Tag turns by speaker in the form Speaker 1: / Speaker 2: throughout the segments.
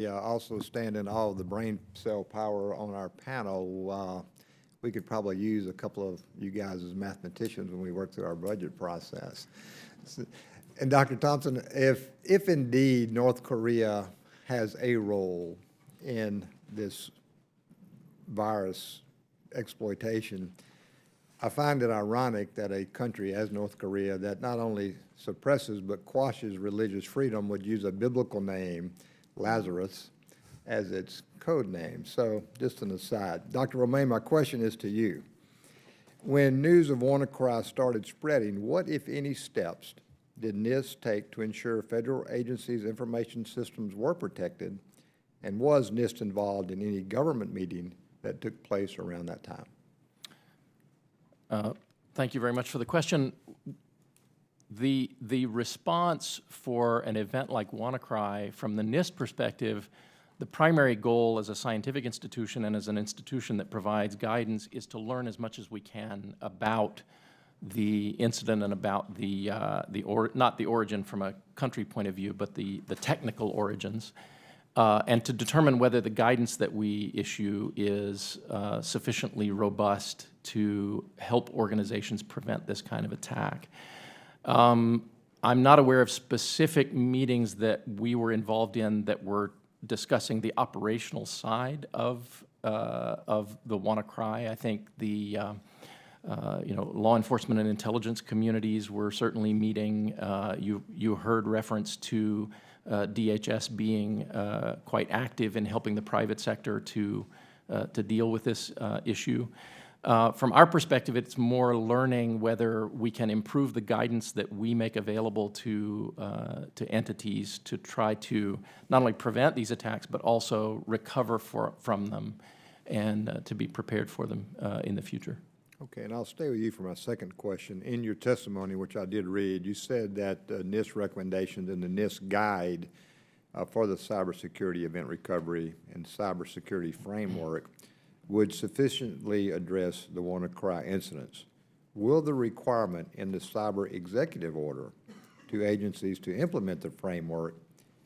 Speaker 1: Yeah, also stand in all of the brain cell power on our panel. We could probably use a couple of you guys as mathematicians when we work through our budget process. And Dr. Thompson, if indeed North Korea has a role in this virus exploitation, I find it ironic that a country as North Korea that not only suppresses but quashes religious freedom would use a biblical name, Lazarus, as its code name. So just an aside. Dr. Romine, my question is to you. When news of WannaCry started spreading, what, if any, steps did NIST take to ensure federal agencies' information systems were protected, and was NIST involved in any government meeting that took place around that time?
Speaker 2: Thank you very much for the question. The response for an event like WannaCry, from the NIST perspective, the primary goal as a scientific institution and as an institution that provides guidance is to learn as much as we can about the incident and about not the origin from a country point of view, but the technical origins, and to determine whether the guidance that we issue is sufficiently robust to help organizations prevent this kind of attack. I'm not aware of specific meetings that we were involved in that were discussing the operational side of the WannaCry. I think the law enforcement and intelligence communities were certainly meeting. You heard reference to DHS being quite active in helping the private sector to deal with this issue. From our perspective, it's more learning whether we can improve the guidance that we make available to entities to try to not only prevent these attacks, but also recover from them and to be prepared for them in the future.
Speaker 1: Okay, and I'll stay with you for my second question. In your testimony, which I did read, you said that NIST recommendations and the NIST guide for the cybersecurity event recovery and cybersecurity framework would sufficiently address the WannaCry incidents. Will the requirement in the cyber executive order to agencies to implement the framework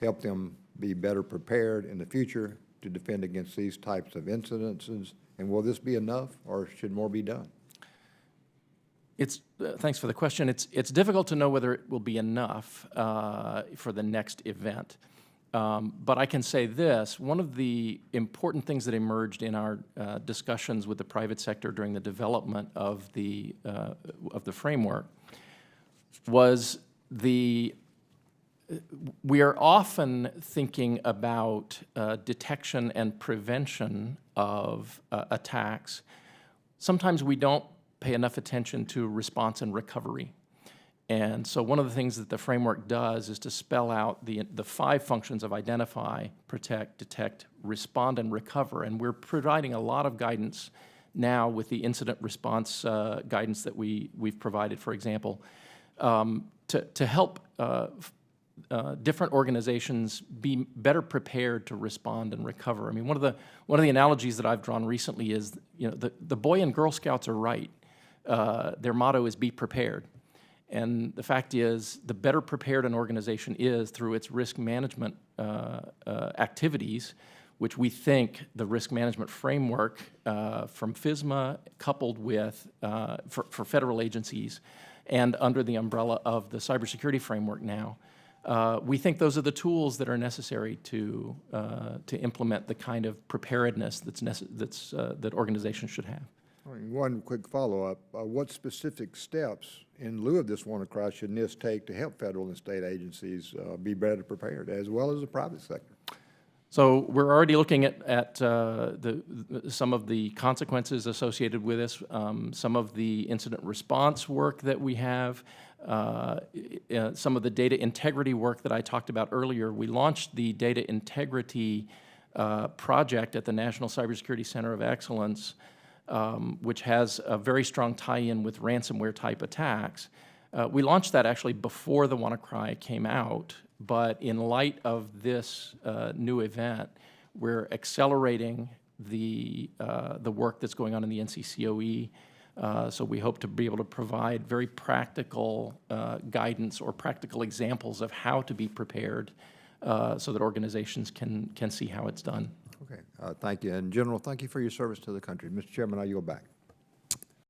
Speaker 1: help them be better prepared in the future to defend against these types of incidences? And will this be enough, or should more be done?
Speaker 2: Thanks for the question. It's difficult to know whether it will be enough for the next event. But I can say this: one of the important things that emerged in our discussions with the private sector during the development of the framework was we are often thinking about detection and prevention of attacks. Sometimes we don't pay enough attention to response and recovery. And so one of the things that the framework does is to spell out the 5 functions of identify, protect, detect, respond, and recover. And we're providing a lot of guidance now with the incident response guidance that we've provided, for example, to help different organizations be better prepared to respond and recover. I mean, one of the analogies that I've drawn recently is, the Boy and Girl Scouts are right. Their motto is "Be prepared." And the fact is, the better prepared an organization is through its risk management activities, which we think the risk management framework from FISMA, coupled with, for federal agencies, and under the umbrella of the cybersecurity framework now, we think those are the tools that are necessary to implement the kind of preparedness that organizations should have.
Speaker 1: One quick follow-up. What specific steps in lieu of this WannaCry should NIST take to help federal and state agencies be better prepared, as well as the private sector?
Speaker 2: So we're already looking at some of the consequences associated with this, some of the incident response work that we have, some of the data integrity work that I talked about earlier. We launched the data integrity project at the National Cybersecurity Center of Excellence, which has a very strong tie-in with ransomware-type attacks. We launched that actually before the WannaCry came out, but in light of this new event, we're accelerating the work that's going on in the NCCOE. So we hope to be able to provide very practical guidance or practical examples of how to be prepared so that organizations can see how it's done.
Speaker 1: Okay, thank you. And General, thank you for your service to the country. Mr. Chairman, I yield back.